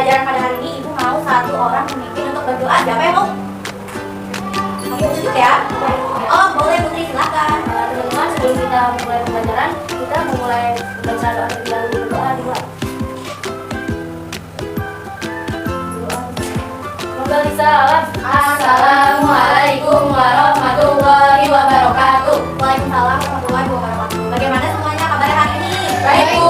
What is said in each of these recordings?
pelajaran pada hari ini Ibu mau satu orang memimpin untuk berdoa. Siapa yang mau? Oke, tunjuk ya. Oh, boleh Putri, silakan. Teman-teman, sebelum kita mulai pembelajaran, kita memulai baca doa terlebih dahulu. Berdoa dimulai. Kembali salam. Assalamualaikum warahmatullahi wabarakatuh. Waalaikumsalam warahmatullahi wabarakatuh. Bagaimana semuanya kabar hari ini? Baik, Bu.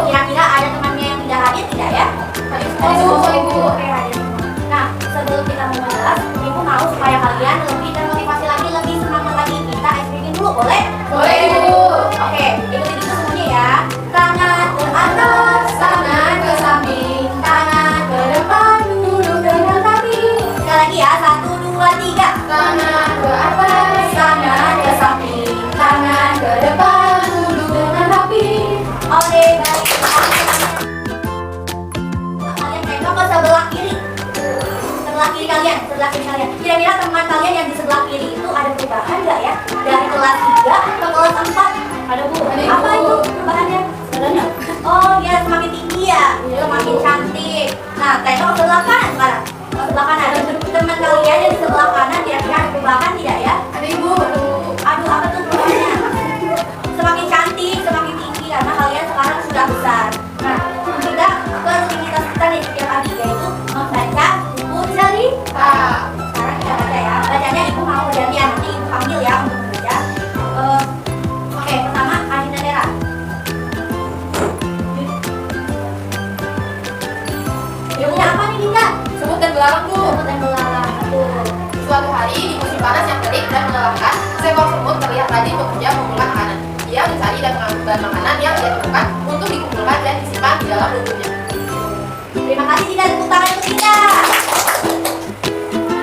Kira-kira ada temannya yang tidak hadir tidak ya? Hadir, Bu. Oke, hadir semua. Nah, sebelum kita membahas, Ibu mau supaya kalian lebih termotivasi lagi, lebih semangat lagi. Kita ice breaking dulu, boleh? Boleh, Bu. Oke, ikutin itu semuanya ya. Tangan ke atas, tangan ke samping, tangan ke depan, duduk dengan rapi. Sekali lagi ya, 1, 2, 3. Tangan ke atas, Tangan ke samping, tangan ke depan, duduk dengan rapi. Oke, baik. Kalian tengok ke sebelah kiri. Sebelah kiri kalian, sebelah kiri kalian. Kira-kira teman kalian yang di sebelah kiri itu ada perubahan nggak ya? Dari kelas 3 ke kelas 4? Ada, Bu. Apa itu perubahannya? Badannya. Oh, dia semakin tinggi ya, semakin cantik. Nah, tengok ke sebelah kanan sekarang. Ke sebelah kanan. Teman kalian yang di sebelah kanan kira-kira ada perubahan tidak ya? Ada, Ibu. Aduh, apa tuh perubahannya? Semakin cantik, semakin tinggi karena kalian sekarang sudah besar. Nah, kita ke rutinitas kita nih setiap hari yaitu membaca buku cerita. Sekarang kita baca ya. Bacanya Ibu mau bergantian, nanti Ibu panggil ya untuk membaca. Oke, pertama Adinda Nera. Judulnya apa nih Dinda? Semut dan belalang, Bu. Semut dan belalang. Betul. Suatu hari di musim panas yang terik dan melelahkan, seekor semut terlihat rajin bekerja mengumpulkan makanan. Dia mencari dan mengambil bahan makanan yang dia temukan untuk dikumpulkan dan disimpan di dalam lumbungnya. Terima kasih Dinda, tepuk tangan untuk Dinda.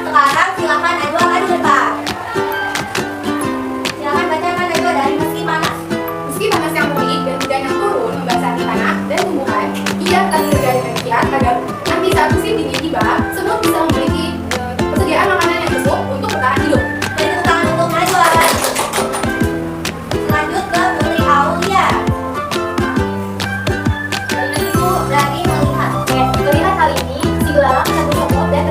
Sekarang silakan Najwa maju depan. Silakan bacakan Najwa dari meski panas. Meski panas yang terik dan hujan yang turun membasahi tanah dan tumbuhan, ia tetap bekerja dengan giat agar nanti saat musim dingin tiba, semut bisa memiliki persediaan makanan yang cukup untuk bertahan hidup. Beri tepuk tangan untuk Najwa. Lanjut ke Putri Aulia. Ibu berani melihat. Oke, melihat hal ini, si belalang menegur semut dan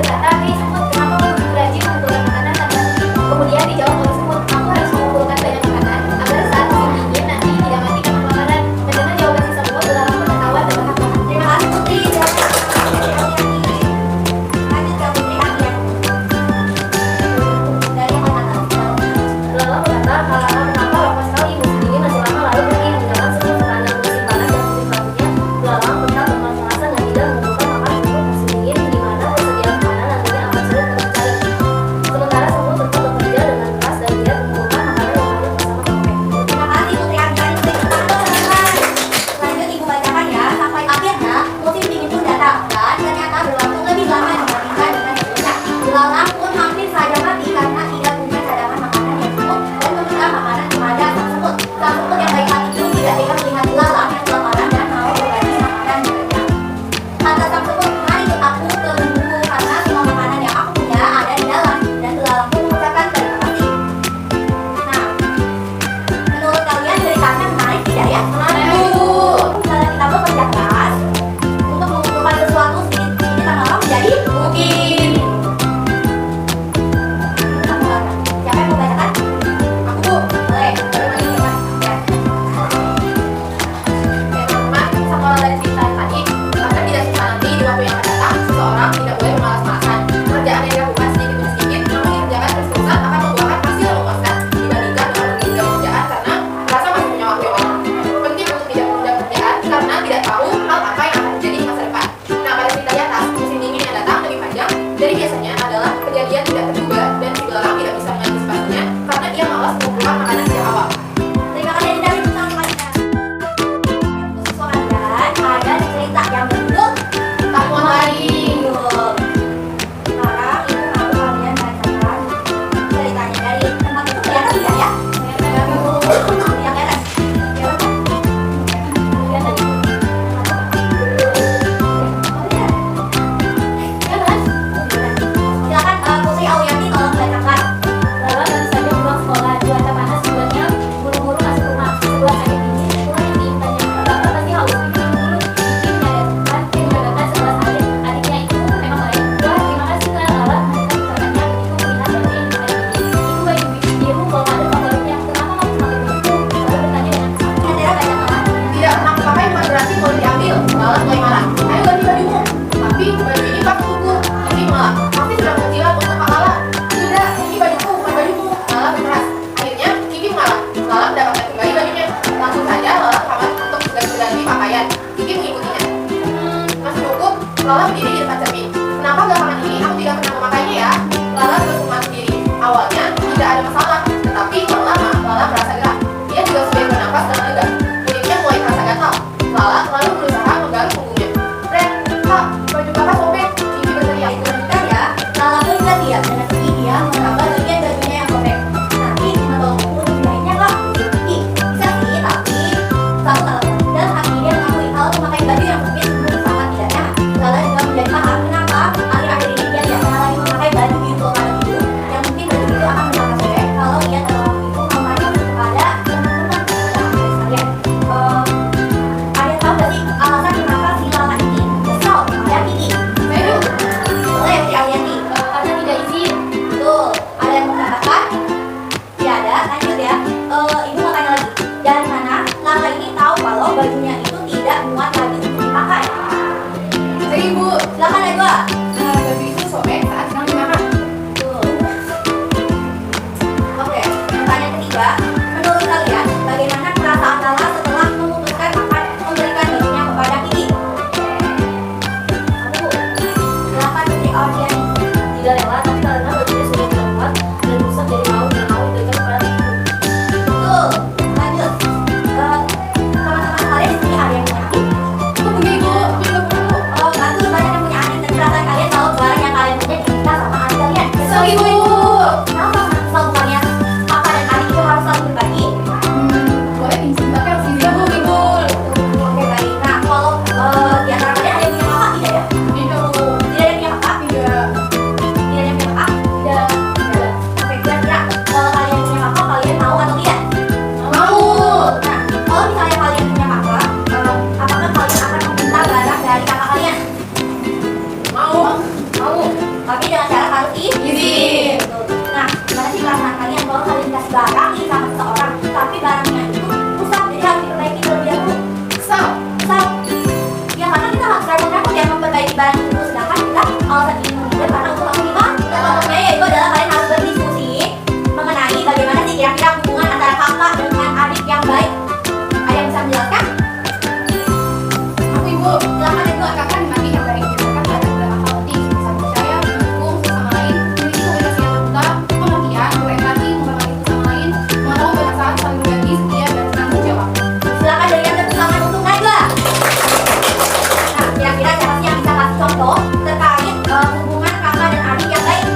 Bu, silakan ibu katakan dimaki yang baik berdasarkan pada beberapa hal penting, saling percaya, mendukung satu sama lain, memiliki komunikasi yang terbuka, pengertian, berempati, memahami satu sama lain, mengetahui perasaan, saling berbagi, setia dan bertanggung jawab. Silakan berikan tepuk tangan untuk Najwa. Nah, kira-kira siapa sih yang bisa kasih contoh terkait hubungan kakak dan adik yang baik?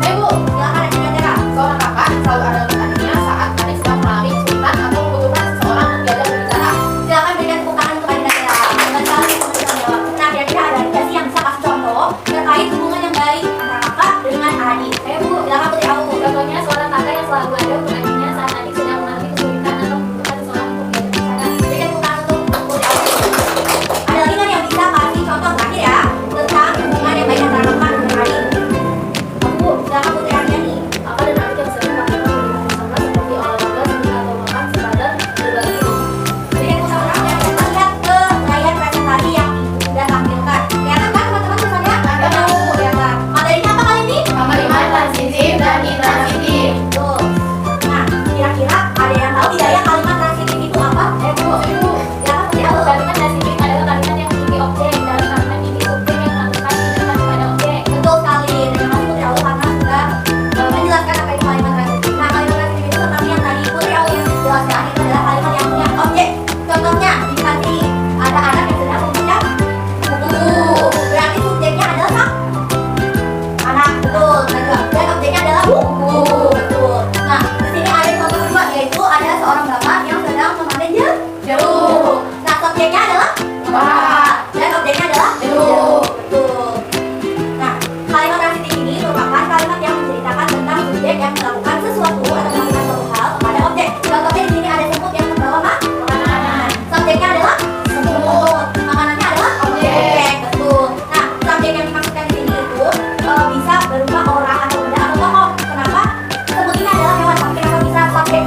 Saya Bu, Silakan Najwa. seorang kakak selalu ada untuk adiknya saat adik sedang mengalami kesulitan atau membutuhkan seseorang untuk diajak berbicara. Silakan berikan tepuk tangan untuk adik Najwa. Hebat sekali teman-teman jawab. Nah, kira-kira ada nggak sih yang bisa kasih contoh terkait hubungan yang baik antara kakak dengan adik? Saya Bu, Silakan Putri Awu. contohnya seorang kakak yang selalu ada untuk adiknya saat adik sedang mengalami kesulitan atau membutuhkan seseorang untuk diajak berbicara. Berikan tepuk tangan untuk Putri Awu. Ada lagi nggak yang bisa kasih contoh terakhir ya tentang hubungan yang baik antara kakak dengan adik? Bu, silakan Putri Aryani. Kakak dan adik yang sering melakukan hubungan bersama seperti olahraga, seni atau makan sekedar berbagi ilmu. Berikan tepuk tangan yang lihat ke layar presentasi yang sudah tampilkan. Kelihatan kan teman-teman tulisannya? Kelihatan. Materinya apa kali ini? Pemerimaan transitif dan intransitif. Tuh. Nah, kira-kira ada yang tahu tidak ya kalimat transitif itu apa? Bu, Silakan Putri Awu. kalimat transitif adalah kalimat yang memiliki objek. Dalam kalimat ini subjek yang melakukan tindakan kepada objek. Betul sekali. Terima kasih Putri Awu karena sudah menjelaskan apa itu kalimat transitif. Nah, kalimat transitif itu seperti yang tadi Putri Awu yang jelaskan itu adalah kalimat yang punya objek. Contohnya di sini ada anak yang sedang membaca buku. Berarti subjeknya adalah sang anak, betul. Dan objeknya adalah buku, betul. Nah, di sini ada contoh kedua yaitu ada seorang bapak yang sedang memanen jeruk. Nah, subjeknya adalah bapak dan objeknya adalah jeruk, betul. Nah, kalimat transitif ini merupakan kalimat yang menceritakan tentang subjek yang melakukan sesuatu atau melakukan suatu hal kepada objek. Contohnya di sini ada semut yang membawa makanan. Subjeknya adalah semut, makanannya adalah objek, betul. Nah, subjek yang dimaksudkan di sini itu bisa berupa orang atau benda atau tokoh. Kenapa? Semut ini adalah hewan, tapi kenapa bisa subjek?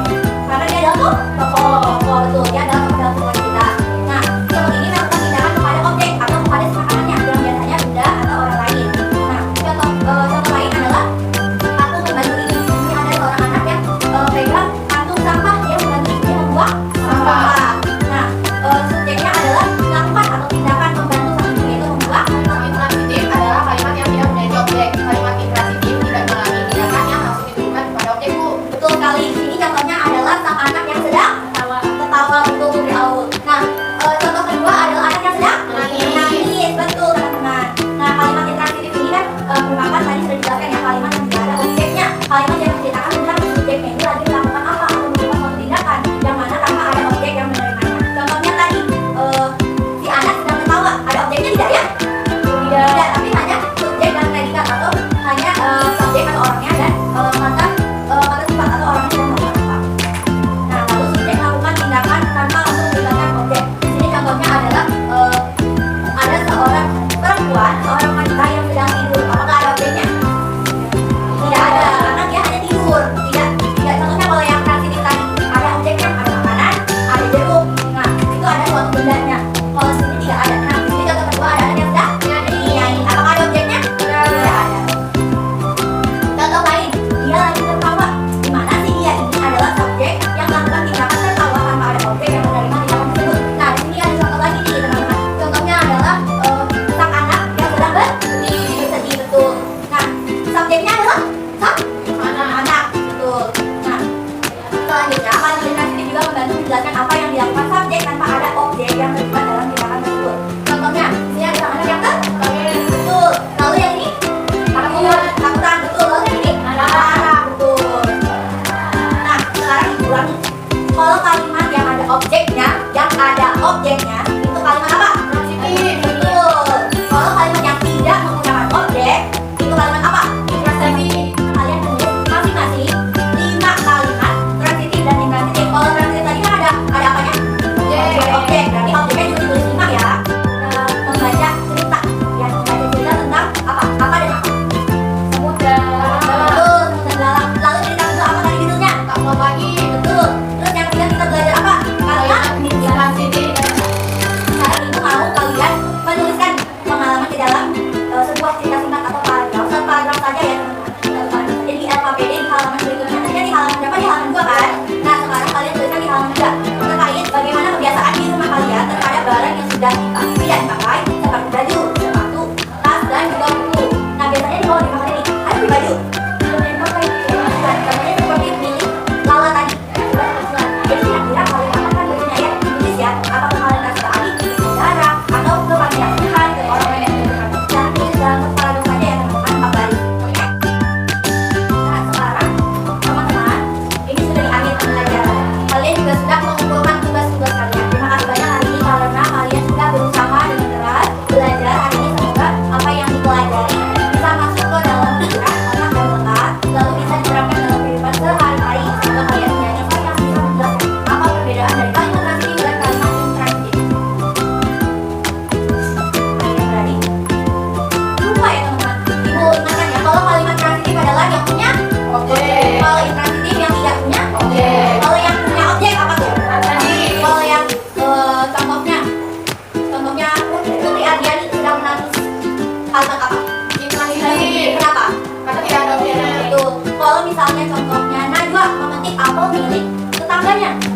Karena dia adalah tokoh, betul. Dia adalah tokoh dalam sebuah cerita. Nah, semut ini melakukan tindakan kepada objek atau kepada makanannya yang biasanya benda atau orang lain. Nah, contoh lain adalah aku membantu ini. Ini ada seorang anak yang pegang kantung sampah, dia membantu ibunya membuang sampah. Nah, subjeknya adalah melakukan atau tindakan membantu sang ibu yaitu membuang. Kalimat transitif adalah kalimat yang tidak memiliki objek. Kalimat intransitif tidak mengalami tindakan yang langsung ditujukan kepada objek. Bu, Betul sekali. Ini contohnya adalah sang anak yang sedang ketawa, betul Putri Awu. Nah, contoh kedua adalah anak yang sedang menangis, betul teman-teman. Nah, kalimat intransitif ini kan merupakan tadi sudah dijelaskan ya kalimat yang tidak ada objeknya. Kalimat yang menceritakan tentang subjeknya ini lagi melakukan apa atau melakukan suatu tindakan yang mana tanpa ada objek yang menerimanya. Contohnya tadi si anak sedang ketawa, ada objeknya tidak ya? Tidak, tapi hanya subjek dan predikat atau hanya subjek atau orangnya dan kata sifat atau orangnya sedang melakukan apa. Nah, lalu subjek melakukan tindakan tanpa langsung melibatkan objek. Di sini contohnya adalah ada seorang perempuan, seorang wanita yang sedang tidur. Apakah ada objeknya? Tidak ada, karena dia hanya tidur. Tidak. Contohnya kalau yang transitif tadi ada objeknya, ada makanan, ada jeruk. Nah, itu ada suatu bendanya. Kalau di sini tidak ada. Nah, di sini contoh kedua ada anak yang sedang nyanyi. Apakah ada objeknya? Tidak ada. Contoh lain, dia lagi tertawa. Di mana sih dia ini adalah subjek yang melakukan tindakan tertawa tanpa ada objek yang menerima tindakan tersebut. Nah, di sini ada contoh lagi nih teman-teman. Contohnya adalah sang anak yang sedang bersedih, betul. Nah, subjeknya adalah sang anak, betul. Nah, selanjutnya kalimat transitif juga membantu menjelaskan apa yang dilakukan subjek tanpa ada objek yang terlibat dalam tindakan tersebut. Contohnya, di sini ada sang anak yang betul. Lalu yang ini takutan, betul. Lalu yang ini marah, betul. Nah, sekarang diulangi. Kalau kalimat yang ada objeknya, itu kalimat apa? transitif. Betul. Kalau kalimat yang tidak menggunakan objek, itu kalimat apa? Intransitif. Kalian tulis masing-masing 5 kalimat transitif dan intransitif. Kalau transitif tadi kan ada apanya? Objek. Berarti objeknya juga ditulis 5 ya. Membaca cerita. Ya, membaca cerita tentang apa? Apa dan apa? Samudra. Betul, dalam. Lalu cerita kedua apa tadi judulnya? Tak mau lagi. Betul. Terus yang ketiga kita belajar apa? Kalimat Kalimat intransitif. Tanya.